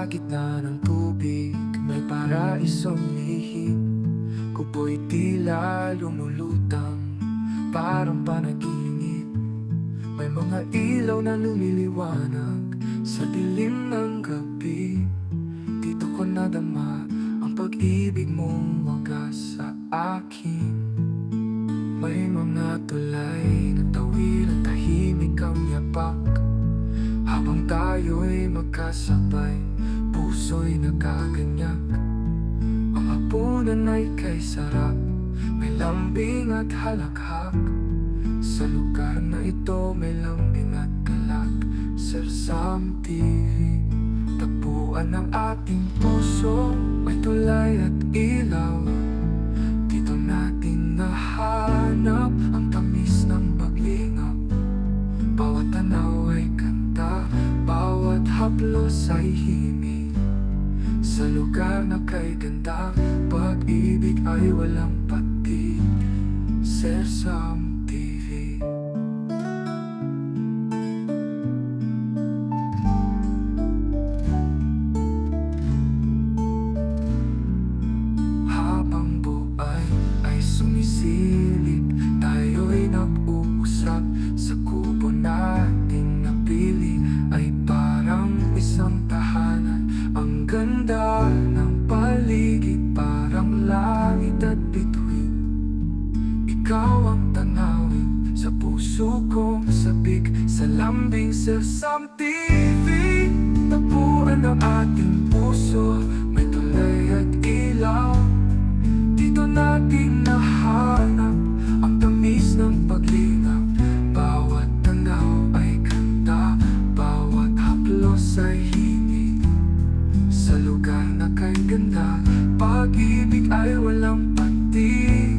Sa gitna ng tubig, may paraisong lihim. Kupo'y tila lumulutang, parang panaginip. May mga ilaw na lumiliwanag sa dilim ng gabi. Dito ko nadama ang pag-ibig mong wagas sa akin. May mga tulay na tawid at tahimik ang yapak. Habang tayo'y magkasabay, puso'y nagaganyak. Ang hapunan ay kay sarap, may lambing at halakhak. Sa lugar na ito may lambing at galak. Sersam TV, tagpuan ng ating puso. May tulay at ilaw, dito natin nahanap ang tamis ng paglingap. Bawat tanaw ay kanta, bawat haplos ay himig. Sa lugar na kay ganda, pag-ibig ay walang patig. Sersam TV. Habang buhay ay sumisilip, tayo'y nag-uusap. Sa kubo nating napili ay parang isang tahanan. Ang ganda ng paligid, parang langit at bituin. Ikaw ang tanawin sa puso kong sabik. Sa lambing Sersam TV, tapuan ng ating puso. May tulay at ilaw, dito natin nahanap ang tamis ng paglingap. Bawat tanaw ay kanta, bawat haplos ay himig. Sa lugar na kay ganda, pag-ibig ay walang patig.